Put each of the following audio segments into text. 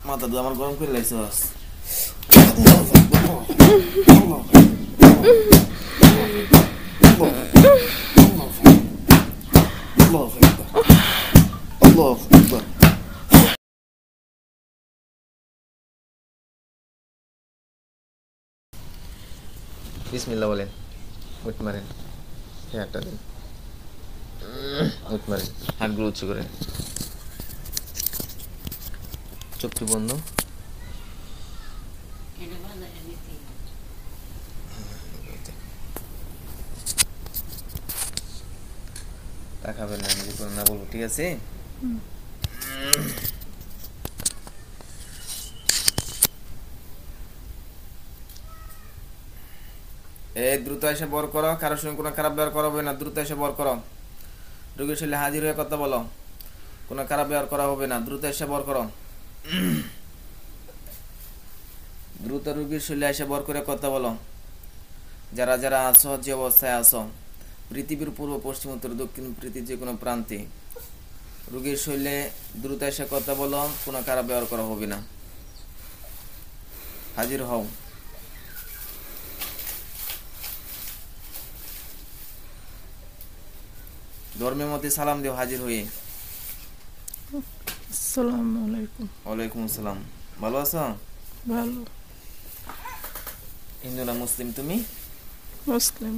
মাথা তো আমার গরম করে লাইছস। বিসমিল্লাহ বলেন। উঠ মারেন, একটা দিন উঠ মারেন, হাতগুলো উঁচু করে, চোখটি বন্ধ। তাকাবেন না, নিজে করে না বলবো, ঠিক আছে? দ্রুত এসে বর করো, কারোর সঙ্গে কোনো খারাপ ব্যবহার করা হবে না। দ্রুত এসে বর করো, রোগীর শরীরে হাজির হয়ে কথা বলো, কোনো খারাপ ব্যবহার করা হবে না। দ্রুত এসে বর করো, দ্রুত রোগীর শরীরে এসে বর করে কথা বলো। যারা যারা আছো, যে অবস্থায় আছো, পৃথিবীর পূর্ব পশ্চিম উত্তর দক্ষিণ পৃথিবীর যে কোনো প্রান্তে রোগীর শরীরে দ্রুত এসে কথা বলো, কোনো খারাপ ব্যবহার করা হবে না। হাজির হও। ধর্মের মধ্যে সালাম দিও হাজির হয়ে। আসসালামু আলাইকুম। ওয়ালাইকুম আসসালাম। ভালো আছো? ভালো। হিন্দু না মুসলিম তুমি? মুসলিম।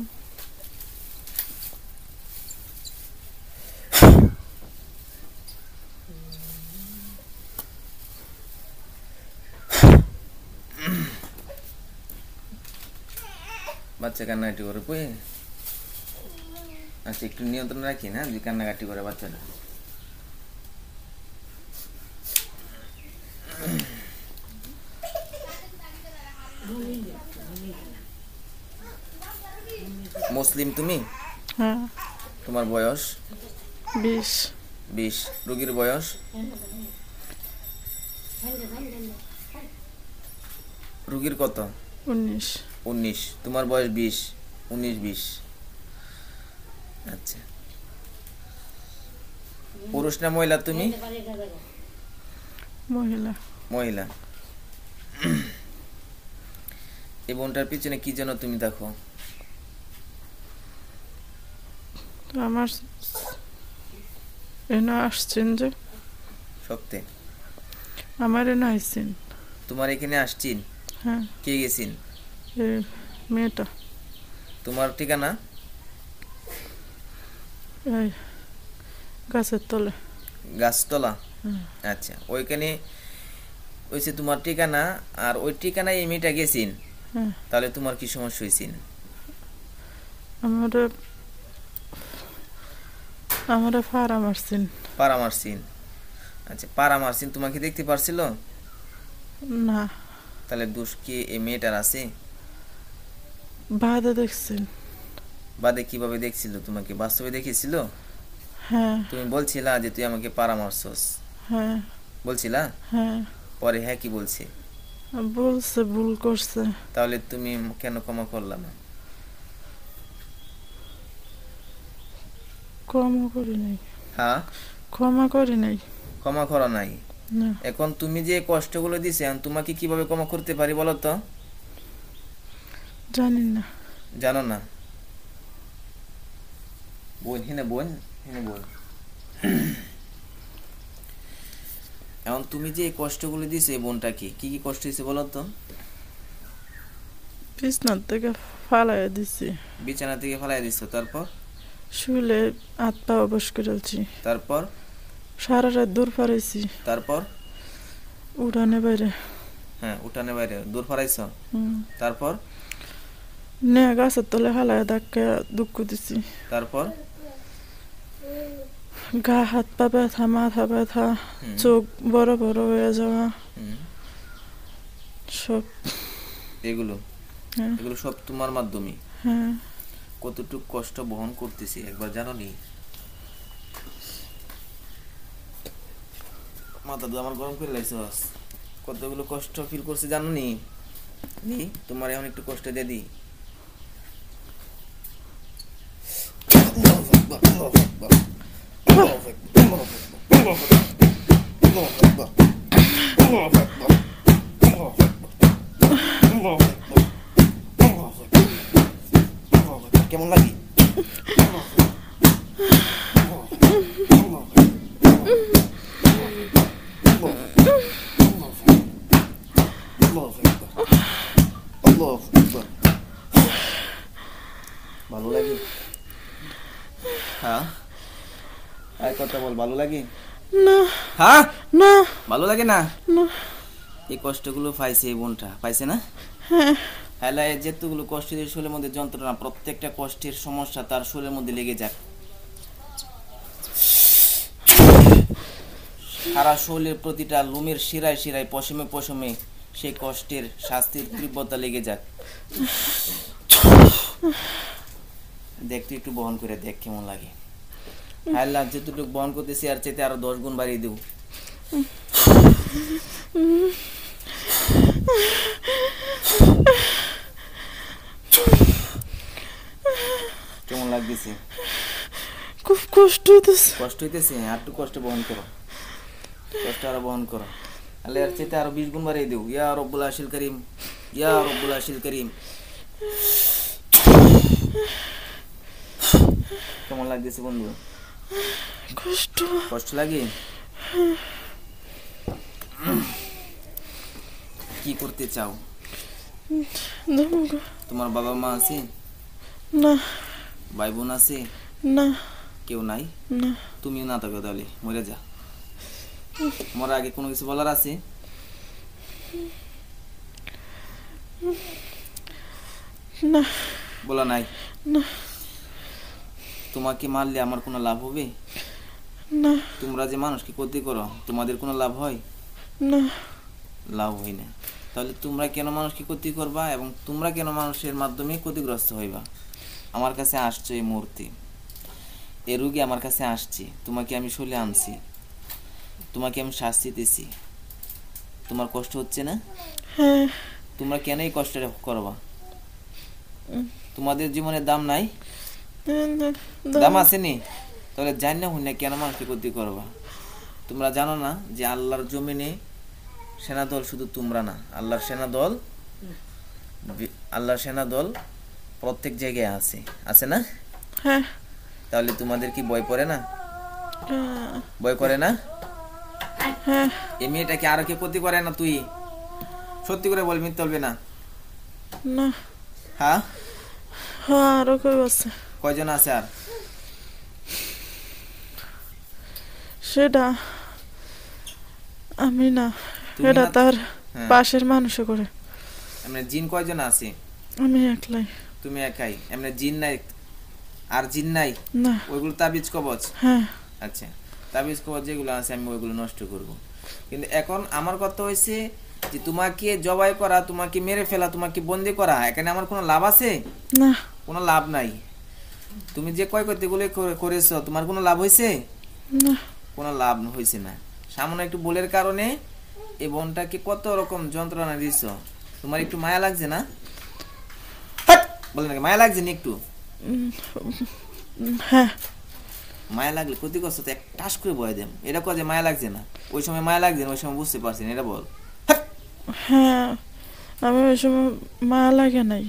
বাচ্চা কান্নাকাটি করে কই? আচ্ছা, একটু নিয়ন্ত্রণ রাখি না, যে কান্নাকাটি করে বাচ্চাটা। মুসলিম তুমি? হ্যাঁ। তোমার বয়স? 20। 20। রোগীর বয়স? রোগীর কত? 19। 19। তোমার বয়স 20। 19 20। আচ্ছা, পুরুষ না মহিলা তুমি? মহিলা। মহিলা। এই বোনটার পিছনে কি যেন তুমি দেখো? আমার এনে আসছেন যে সত্যি আমার এনে আসছেন। তোমার এখানে আসছেন? হ্যাঁ। কে গেছেন? মেয়েটা। তোমার ঠিকানা? এই গাছের তলে। গাছতলা? আচ্ছা, ওইখানে ওইসে তোমার ঠিকানা, আর ওই ঠিকানায় এই মেয়েটা গেছেন। তাহলে তোমার কি সমস্যা হয়েছিল? আমার পাড়া মারছেন। পাড়া মারছেন? আচ্ছা, পাড়া মারছেন, তোমাকে দেখতে পারছিল না? তাহলে দোষ কি এই মেয়েটার আছে? বাদে দেখছেন। বাদে কিভাবে দেখছিল? তোমাকে বাস্তবে দেখেছিল? হ্যাঁ। তুমি বলছিলা যে তুই আমাকে পাড়া মারছস? হ্যাঁ। বলছিলা? হ্যাঁ। পরে হ্যাঁ কি বলছে? বলছে ভুল করছে। তাহলে তুমি কেন ক্ষমা করলা না? ক্ষমা করি নাই। হ্যাঁ, ক্ষমা করি নাই। ক্ষমা করা নাই? না। এখন তুমি যে কষ্টগুলো দিছে, তোমাকে কিভাবে ক্ষমা করতে পারি বলো তো? জানি না। জানো না? বোন হেনে বোন হেনে বোন এখন তুমি যে কষ্টগুলো দিছে বোনটাকে, কি কি কষ্ট হয়েছে বলো তো? বিছনার থেকে ফালাই দিছি। বিছানা থেকে ফালাই দিছো, তারপর? শুলে হাত পা অবশ করেছি। তারপর? সারা রাত দূর ফারাইছি। তারপর? উঠানে বাইরে। হ্যাঁ, উঠানে বাইরে দূর ফারাইছ। তারপর? নে গাছের তলে হালায় ধাক্কা দুঃখ দিছি। তারপর? গা হাত পা ব্যথা, মাথা ব্যথা, চোখ বড় বড় হয়ে যাওয়া, সব এগুলো এগুলো সব তোমার মাধ্যমে? হ্যাঁ। কতটুকু কষ্ট বহন করতেছি একবার জানো নি? মাথা তো আমার গরম করে লাইছস। কতগুলো কষ্ট ফিল করছি জানো নি? তোমার এখন একটু কষ্ট দিয়ে দিই। কেমন লাগে? ভালো লাগে? হ্যাঁ, আর কথা বল, ভালো লাগে? না হ্যাঁ, না ভালো লাগে না? না। এই কষ্টগুলো পাইছে এই বোনটা, পাইছে না? হ্যাঁ হ্যালো, যেতগুলো কষ্টের শরীরের মধ্যে যন্ত্রণা, প্রত্যেকটা কষ্টের সমস্যা তার শরীরের মধ্যে লেগে যাক। সারা শরীরের প্রতিটা লোমের শিরায় শিরায়, পশমে পশমে সেই কষ্টের শাস্তির তীব্রতা লেগে যাক। দেখ, তুই একটু বহন করে দেখ কেমন লাগে। আল্লাহ যেটুকু বহন করতেছি আর চাইতে আরো 10 গুণ বাড়িয়ে দেব। কেমন লাগতেছে? খুব কষ্ট হইতেছে। কষ্ট হইতেছে? আর একটু কষ্ট বহন করো, কষ্ট আরো বহন করো। আল্লাহ এর চাইতে আরো 20 গুণ বাড়িয়ে দেব। ইয়া রব্বুল আশিল করিম, ইয়া রব্বুল আশিল করিম। কেমন লাগতেছে বন্ধু? কষ্ট কষ্ট লাগে? কি করতে চাও? ধমক। তোমার বাবা মা আছে? না ভাই বোন আছে? না কেউ নাই? না তুমিও না থাকো তাহলে মরে যা। মরার আগে কোনো কিছু বলার আছে? না বলা নাই? না তোমাকে মারলে আমার কোনো লাভ হবে? না তোমরা যে মানুষকে ক্ষতি করো, তোমাদের কোনো লাভ হয়? না। লাভ হয় না। তাহলে তোমরা কেন মানুষকে ক্ষতি করবা এবং তোমরা কেন মানুষের মাধ্যমে ক্ষতিগ্রস্ত হইবা? আমার কাছে আসছো এই মুহূর্তে, এই রোগী আমার কাছে আসছে, তোমাকে আমি শরীরে আনছি, তোমাকে আমি শাস্তি দিতেছি, তোমার কষ্ট হচ্ছে না? হ্যাঁ তোমরা কেন এই কষ্টটা করবা? তোমাদের জীবনের দাম নাই? দাম আসেনি? তাহলে জানি না হই না কেন মানুষকে ক্ষতি করবা? তোমরা জানো না যে আল্লাহর জমিনে সেনাদল শুধু তোমরা না, আল্লাহর সেনাদল প্রত্যেক জায়গায় আছে, আছে না? হ্যাঁ তাহলে তোমাদের কি ভয় করে না? ভয় করে না? হ্যাঁ। এই মেয়েটাকে আরো কে ক্ষতি করে না? তুই সত্যি করে বল, মিথ্যা বলবি না? না হ্যাঁ, হ্যাঁ আরো কেউ আছে। কয়জন আছে আর? সেটা আমি না, তুমি এটা না? তার হ্যাঁ। পাশের মানুষে করে। এমনি জিন কয়জন আছে? আমি একলাই। তুমি একাই? এমনি জিন নাই? আর জিন নাই? না। ওইগুলো তাবিজ কবচ? হ্যাঁ আচ্ছা, তাবিজ কবচ যেগুলো আছে আমি ওইগুলো নষ্ট করব। কিন্তু এখন আমার কথা হয়েছে যে তোমাকে জবাই করা, তোমাকে মেরে ফেলা, তোমাকে বন্দি করা, এখানে আমার কোনো লাভ আছে? না কোনো লাভ নাই। তুমি যে ক্ষয়ক্ষতিগুলো করেছো, তোমার কোনো লাভ হয়েছে? না কোনো লাভ হয়েছে না। সামান্য একটু ভুলের কারণে এই বোনটাকে কত রকম যন্ত্রণা দিছ। তোমার একটু মায়া লাগছে না? বলে নাকি মায়া লাগছে না একটু? হ্যাঁ মায়া লাগলে ক্ষতি করছো তো এক টাস করে বয়ে দেন। এটা কয় যে মায়া লাগছে না, ওই সময় মায়া লাগছে না, ওই সময় বুঝতে পারছি না, এটা বল। হ্যাঁ আমি ওই সময় মায়া লাগে নাই।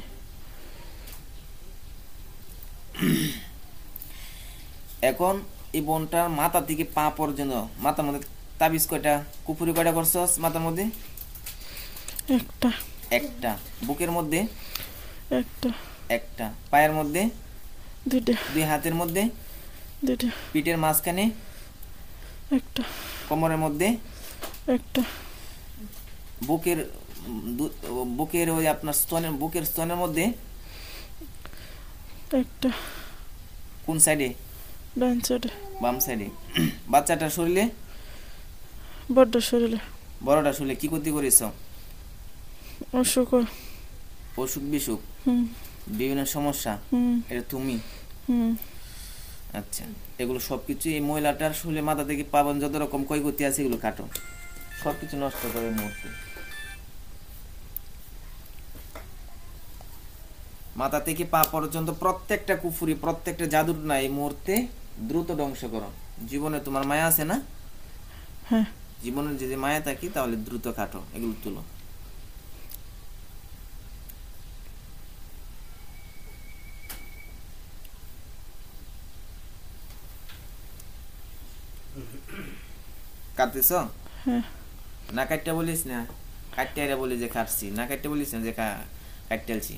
এখন এই বোনটার মাথা থেকে পা পর্যন্ত, মাথার মধ্যে তাবিজ কয়টা, কুপুরি কয়টা করছস মাথার মধ্যে? একটা একটা। বুকের মধ্যে? একটা একটা। পায়ের মধ্যে? দুইটা দুই হাতের মধ্যে? দুইটা পিঠের মাঝখানে? একটা কোমরের মধ্যে? একটা বুকের বুকের ওই আপনার স্তনের, বুকের স্তনের মধ্যে? একটা কোন সাইডে? ডান সাইডে। বাম সাইডে। বাচ্চাটার শরীরে? বড্ড শরীরে। বড়টা শরীরে কি ক্ষতি করেছ? অসুখ। অসুখ বিসুখ, হুম বিভিন্ন সমস্যা, হুম এটা তুমি? হুম। আচ্ছা, এগুলো সবকিছু এই মহিলাটার শরীরে মাথা থেকে পাবন যত রকম ক্ষয়ক্ষতি আছে এগুলো কাটো, সবকিছু নষ্ট করে মুহূর্তে। মাথা থেকে পা পর্যন্ত প্রত্যেকটা কুফুরি, প্রত্যেকটা জাদুর না এই মুহূর্তে দ্রুত ধ্বংস করো। জীবনে তোমার মায়া আছে না? হ্যাঁ জীবনের যদি মায়া থাকি তাহলে দ্রুত কাটো, এগুলো তুলো। কাটতেছ? হ্যাঁ। না কাটতে বলিস না, কাটতে এরা বলি যে কাটছি, না কাটতে বলিস না যে কাটতেলছি।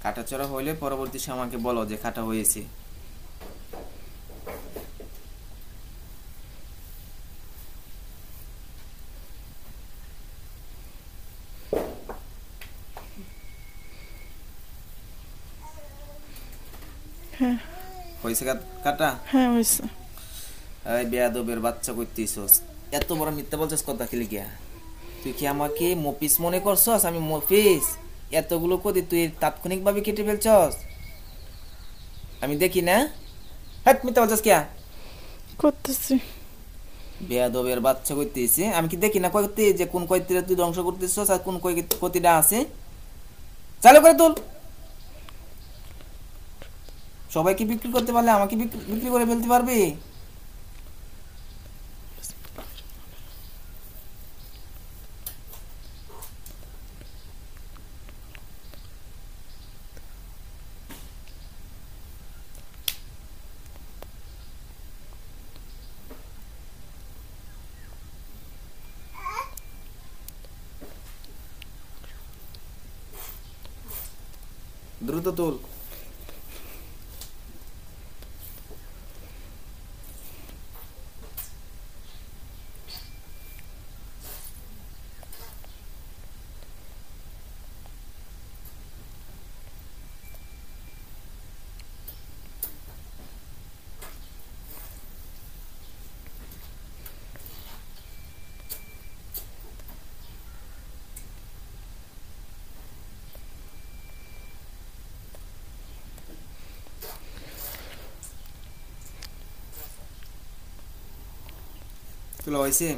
কাটা চড়া হইলে পরবর্তী সময় আমাকে বলো যে কাটা হয়েছে। হ্যাঁ। হয়েছে কাটা? হ্যাঁ হয়েছে। এই বেয়াদবের বাচ্চা করতেছস, এত বড় মিথ্যা বলছস কথা খেলে গিয়া। তুই কি আমাকে মফিস মনে করছস? আমি মফিস? এতগুলো কদি তুই তাৎক্ষণিকভাবে কেটে ফেলছস? আমি দেখি না? হ্যাঁ, মিথ্যা বলছস কিয়া? করতেছি। বেয়াদবের বাচ্চা করতেছে, আমি কি দেখি না কয়তে যে কোন কয়তিটা তুই ধ্বংস করতেছস আর কোন কয়তিটা আছে? চালু করে তুল। সবাইকে বিক্রি করতে পারলে আমাকে বিক্রি করে ফেলতে পারবি? দ্রুত তুল। তুলা হয়েছে?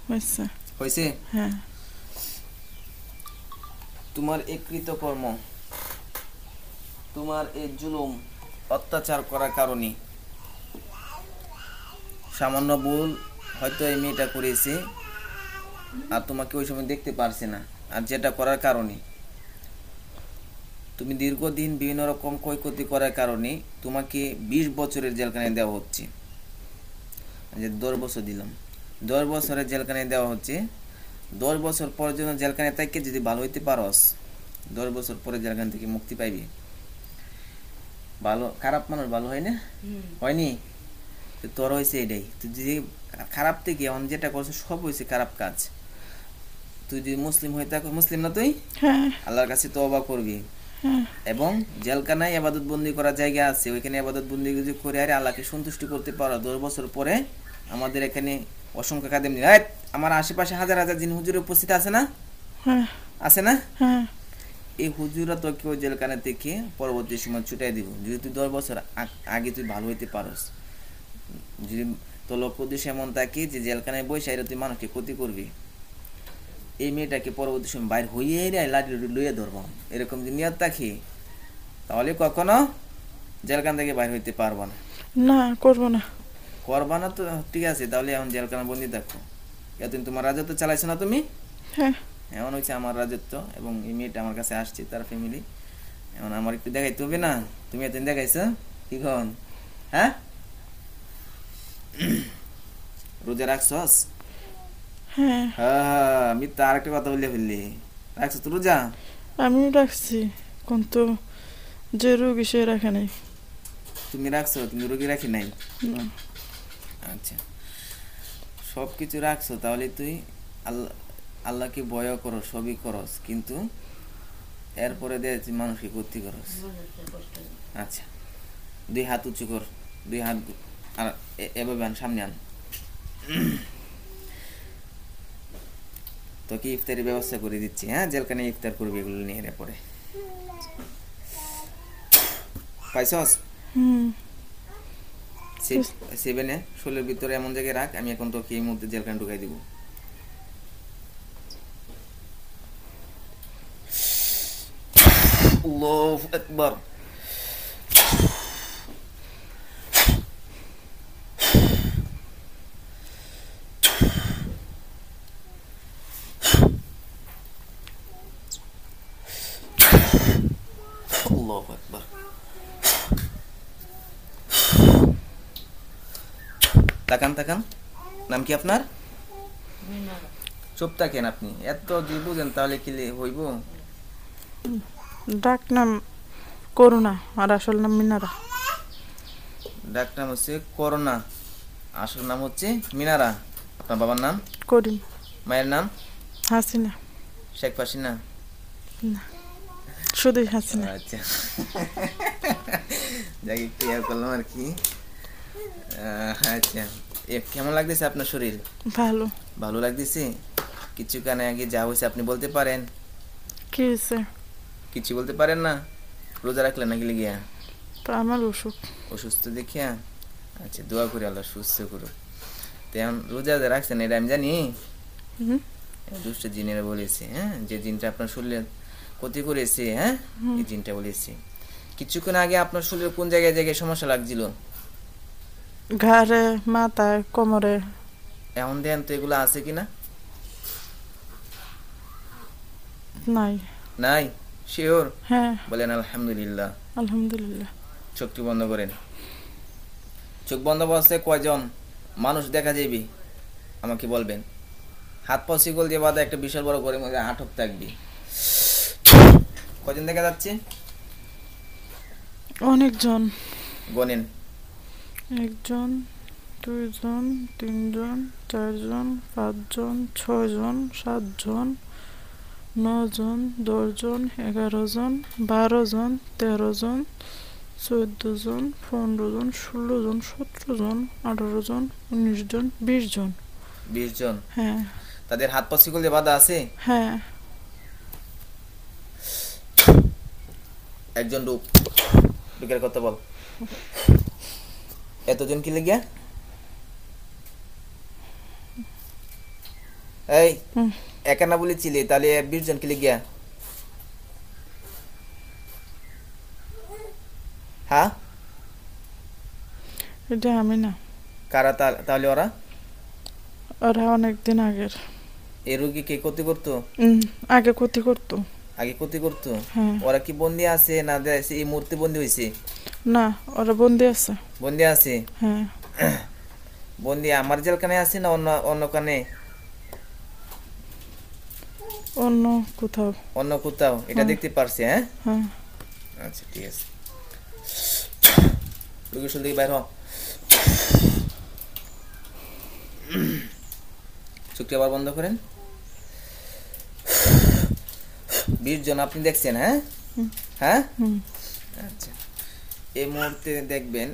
হয়েছে। হয়েছে? হ্যাঁ। তোমার এই কৃতকর্ম, তোমার এই জুলুম অত্যাচার করার কারণে, সামান্য ভুল হয়তো এই মেয়েটা করেছে আর তোমাকে ওই সময় দেখতে পারছে না, আর যেটা করার কারণে তুমি দীর্ঘদিন বিভিন্ন রকম ক্ষয়ক্ষতি করার কারণে তোমাকে 20 বছরের জেলখানায় দেওয়া হচ্ছে। যে 10 বছর দিলাম, 10 বছরের জেলখানায় দেওয়া হচ্ছে। 10 বছর পর জন্য জেলখানায় থেকে যদি ভালো হইতে পারস, 10 বছর পরে জেলখানা থেকে মুক্তি পাইবি। ভালো খারাপ মানুষ ভালো হয় না? হয়নি? তোর হয়েছে এটাই। তুই যদি খারাপ থেকে এখন যেটা করছিস সব হয়েছে খারাপ কাজ। তুই যদি মুসলিম হয়ে থাকো, মুসলিম না তুই? হ্যাঁ। আল্লাহর কাছে তওবা করবি হ্যাঁ। এবং জেলখানায় ইবাদত বন্দি করার জায়গা আছে, ওইখানে ইবাদত বন্দি যদি করে আর আল্লাহকে সন্তুষ্ট করতে পারো, 10 বছর পরে আমাদের এখানে অসংখ্য কাদেম নিয়ে আমার আশেপাশে হাজার হাজার জিন হুজুর উপস্থিত আছে না? হ্যাঁ। আছে না? হ্যাঁ। এই হুজুরা তোকে ওই জেলখানা থেকে পরবর্তী সময় ছুটাই দিব যদি তুই 10 বছর আগে তুই ভালো হইতে পারস। যদি তোর লক্ষ্য উদ্দেশ্য এমন থাকে যে জেলখানায় বসে তুই মানুষকে ক্ষতি করবি, এই মেয়েটাকে পরবর্তী সময় বাইর হইয়ে লাঠি লইয়ে ধরবো, এরকম যদি নিয়ত থাকি তাহলে কখনো জেলখানা থেকে বাইর হইতে পারবো না। না, করবো না। করবা না তো ঠিক আছে, তাহলে এখন জেলখানা বন্দি থাকো। এতদিন তোমার রাজত্ব চালাইছো না তুমি? হ্যাঁ। এমন হচ্ছে আমার রাজত্ব, এবং এই মেয়েটা আমার কাছে আসছে, তার ফ্যামিলি। এখন আমার একটু দেখাইতে হবে না? তুমি এতদিন দেখাইছো কি খন? হ্যাঁ, রোজা রাখছস? হ্যাঁ। হ্যাঁ, আমি তো আরেকটা কথা বললে ফেললি। রাখছো তো রোজা? আমি রাখছি, কিন্তু যে রোগী সে রাখে নাই। তুমি রাখছো, তুমি রোগী রাখি নাই? না। আচ্ছা, সব কিছু রাখছো, তাহলে তুই আল্লাহকে ভয় করো, সবই করস, কিন্তু এরপরে দে তুই মানুষকে ক্ষতি করস। আচ্ছা, 2 হাত উঁচু কর, 2 হাত আর এভাবে আন, সামনে আন। তোকে ইফতারের ব্যবস্থা করে দিচ্ছি। হ্যাঁ, জেলখানে ইফতার করবি এগুলো নিয়ে পরে। পাইছস? সেভেনে শরীরের ভিতরে এমন জায়গায় রাখ, আমি এখন তোকে এই মুহূর্তে জেলখানে ঢুকাই দিব। আল্লাহু আকবার। আল্লাহু আকবার। তাকান তাকান, নাম কি আপনার? চুপ থাকেন আপনি, এত যদি বুঝেন তাহলে কি হইব? ডাক নাম করুণা, আর আসল নাম মিনারা। ডাক নাম হচ্ছে করোনা, আসল নাম হচ্ছে মিনারা। আপনার বাবার নাম? করিম। মায়ের নাম? হাসিনা। শেখ হাসিনা? না, শুধুই হাসিনা। আচ্ছা, যাকে ক্লিয়ার করলাম আর কি। আচ্ছা, কেমন লাগতেছে আপনার শরীর? ভালো। ভালো লাগতেছে? কিছুক্ষণ আগে যা হয়েছে আপনি বলতে পারেন? কি হয়েছে? কিছু বলতে পারেন না? রোজা রাখলেন নাকি গিয়া? আমার অসুখ। অসুস্থ দেখিয়া? আচ্ছা, দোয়া করে আল্লাহ সুস্থ করুক। তেমন রোজা যে রাখছেন এটা আমি জানি। দুষ্ট জিনেরা বলেছে, হ্যাঁ, যে জিনটা আপনার শরীরে ক্ষতি করেছে, হ্যাঁ, এই জিনটা বলেছে। কিছুক্ষণ আগে আপনার শরীরে কোন জায়গায় জায়গায় সমস্যা লাগছিল? ঘাড়ে, মাথায়, কোমরে। এখন দেন তো এগুলো আছে কিনা? নাই। নাই? শিওর? হ্যাঁ। বলেন আলহামদুলিল্লাহ। আলহামদুলিল্লাহ। চোখটি বন্ধ করেন। চোখ বন্ধ অবস্থায় কয়জন মানুষ দেখা যাবে আমাকে বলবেন? হাত পা শিকল দিয়ে বাঁধা একটা বিশাল বড় করে মধ্যে আটক থাকবে, কয়জন দেখা যাচ্ছে? অনেকজন। গনেন। একজন, দুইজন, তিনজন, চারজন, পাঁচজন, ছয়জন, সাতজন, 9 জন, 10 জন, 11 জন, 12 জন, 13 জন, 14 জন, 15 জন, 16 জন, 17 জন, 18 জন, 19 জন, 20 জন। 20 জন? হ্যাঁ। তাদের হাত পা শিকল দিয়ে বাঁধা আছে? হ্যাঁ। একজন ঢুকের কথা বল। এতজন কি লেগিয়া? এই একা না বলেছিলি, তাহলে 20 জন কি লেগিয়া? হ্যাঁ, এটা আমি না। কারা তাহলে? ওরা ওরা অনেকদিন আগের। এই রোগী কে ক্ষতি করতো? আগে ক্ষতি করতো। আগে ক্ষতি করতো? হ্যাঁ। ওরা কি বন্দি আছে না এই মুহূর্তে বন্দি হয়েছে? না, ওরা বন্দি আছে। বন্দি আছে? হ্যাঁ। বন্দি আমার জেলখানে আছে না অন্য অন্য কানে? অন্য কোথাও। অন্য কোথাও? এটা দেখতে পারছে? হ্যাঁ। হ্যাঁ। আচ্ছা, ঠিক আছে। রোগী শুনতে বাইর হ। চোখটি আবার বন্ধ করেন। 20 জন আপনি দেখছেন? হ্যাঁ। হ্যাঁ। আচ্ছা, এই মুহূর্তে দেখবেন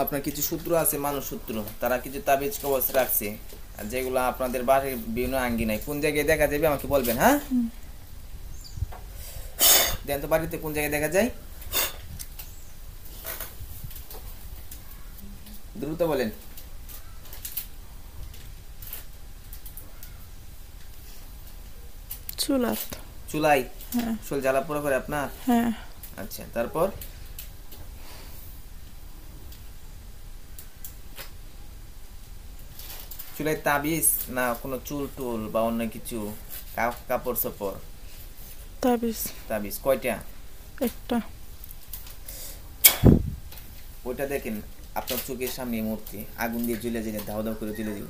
আপনার কিছু সূত্র আছে, মানুষ সূত্র, তারা কিছু তাবিজ কবচ রাখছে, আর যেগুলো আপনাদের বাড়ির বিভিন্ন আঙ্গিনায় কোন জায়গায় দেখা যাবে আমাকে বলবেন। হ্যাঁ, দেন তো বাড়িতে কোন জায়গায় দেখা যায়, দ্রুত বলেন। চুলাত। চুলাই? হ্যাঁ। শোল জ্বালা পোড়া করে আপনার? হ্যাঁ। আচ্ছা, তারপর? চুলাই তাবিজ না কোনো চুল টুল বা অন্য কিছু, কাপড় চোপড়? তাবিজ। তাবিজ কয়টা? একটা। ওইটা দেখেন আপনার চোখের সামনে মূর্তি আগুন দিয়ে জ্বলে জ্বলে দাও দাও করে জ্বলে দিব,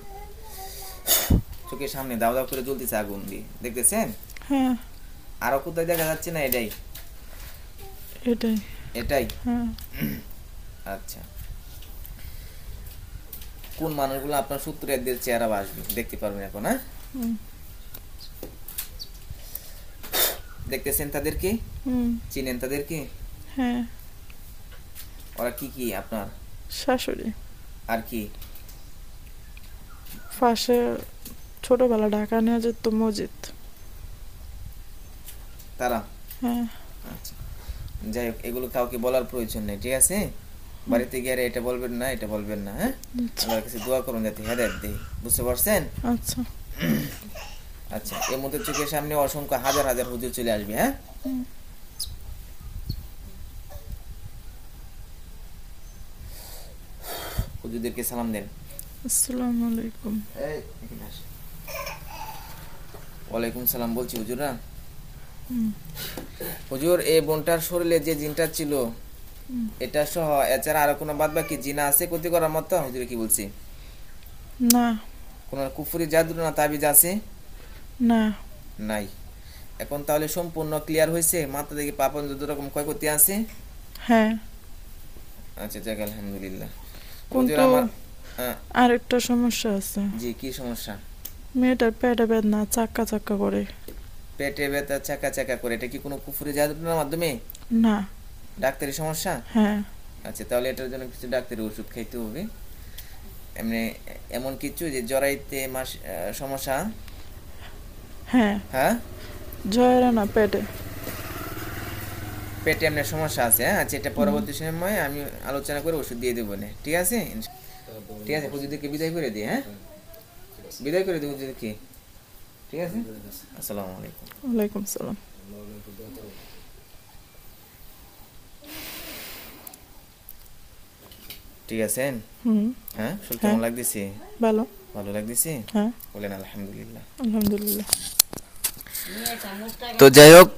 চোখের সামনে দাও দাও করে জ্বলতেছে আগুন দিয়ে, দেখতেছেন? হ্যাঁ। আরো কোথায় দেখা যাচ্ছে না? এটাই? এটাই। এটাই? হ্যাঁ। আচ্ছা, কোন মানুষগুলো আপনার সূত্রের চেহারা আসবে দেখতে পারবেন এখন? হ্যাঁ, দেখতেছেন তাদেরকে? চিনেন তাদেরকে? হ্যাঁ। ওরা কি কি আপনার? শাশুড়ি। আর কি? পাশে ছোটবেলা ঢাকা নিয়ে যেত মসজিদ। তারা? হ্যাঁ। আচ্ছা, যাই হোক, এগুলো কাউকে বলার প্রয়োজন নেই, ঠিক আছে? বাড়িতে গিয়ে আর এটা বলবেন না, এটা বলবেন না, হ্যাঁ? আল্লাহর কাছে দোয়া করুন যাতে হেদায়েত দেয়। বুঝতে পারছেন? আচ্ছা। আচ্ছা, এর মধ্যে চোখের সামনে অসংখ্য হাজার হাজার হুজুর চলে আসবে, হ্যাঁ? হুজুরদেরকে সালাম দেন। আসসালামু আলাইকুম। এই এখানে আসেন। ওয়ালাইকুম সালাম বলছি হুজুরা। হুজুর, এই বোনটার শরীরে যে জিনটা ছিল এটা সহ এছাড়া আরো কোনো বাদ বাকি জিন আছে ক্ষতি করার মতো? হুজুরে কি বলছি? না। কোন কুফরি জাদু না তাবিজ আছে? না। নাই। এখন তাহলে সম্পূর্ণ ক্লিয়ার হয়েছে? মাথা থেকে পা পর্যন্ত যত রকম ক্ষয়ক্ষতি আছে? হ্যাঁ। আচ্ছা, যাক আলহামদুলিল্লাহ। কিন্তু হুজুর আমার আরেকটা সমস্যা আছে। জি, কি সমস্যা? মেয়েটার পেটে বেদনা, চাক্কা চাক্কা করে। পেটে ব্যথা, চাকা চাকা করে, এটা কি কোনো কুফরি জাদুর মাধ্যমে? না। ডাক্তারি সমস্যা? হ্যাঁ। আচ্ছা, তাহলে এটার জন্য কিছু ডাক্তারি ওষুধ খাইতে হবে। এমনি এমন কিছু যে জরাইতে সমস্যা? হ্যাঁ। হ্যাঁ, জয়রা না, পেটে। পেটে এমনি সমস্যা আছে, হ্যাঁ? আচ্ছা, এটা পরবর্তী সময় আমি আলোচনা করে ওষুধ দিয়ে দেবো না, ঠিক আছে? ঠিক আছে, হুজুরদেরকে বিদায় করে দিই, হ্যাঁ? বিদায় করে দিই হুজুরকে, ঠিক আছে? আসসালামু আলাইকুম। ওয়ালাইকুম সালাম। ঠিক আছেন? হ্যাঁ, শুনতে কেমন লাগতেছে? ভালো। ভালো লাগতেছে? হ্যাঁ। বলেন আলহামদুলিল্লাহ। আলহামদুলিল্লাহ। তো যাই হোক,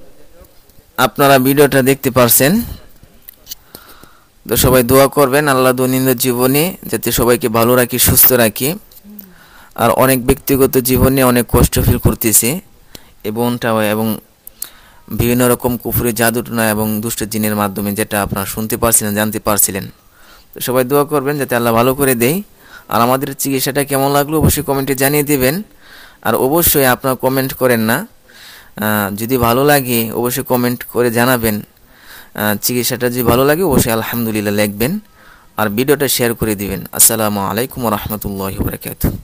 আপনারা ভিডিওটা দেখতে পারছেন। তো সবাই দোয়া করবেন আল্লাহ দৈনন্দিন জীবনে যাতে সবাইকে ভালো রাখি, সুস্থ রাখি। আর অনেক ব্যক্তিগত জীবনে অনেক কষ্ট ফিল করতেছে এবং বিভিন্ন রকম কুফরি জাদুটনা এবং দুষ্ট জিনের মাধ্যমে, যেটা আপনারা শুনতে পারছিলেন, জানতে পারছিলেন। তো সবাই দোয়া করবেন যাতে আল্লাহ ভালো করে দেয়। আর আমাদের চিকিৎসাটা কেমন লাগলো অবশ্যই কমেন্টে জানিয়ে দেবেন। আর অবশ্যই আপনারা কমেন্ট করেন না, যদি ভালো লাগে অবশ্যই কমেন্ট করে জানাবেন। চিকিৎসাটা যদি ভালো লাগে অবশ্যই আলহামদুলিল্লাহ লিখবেন আর ভিডিওটা শেয়ার করে দিবেন। আসসালামু আলাইকুম ওয়া রাহমাতুল্লাহি ওয়া বারাকাতুহু।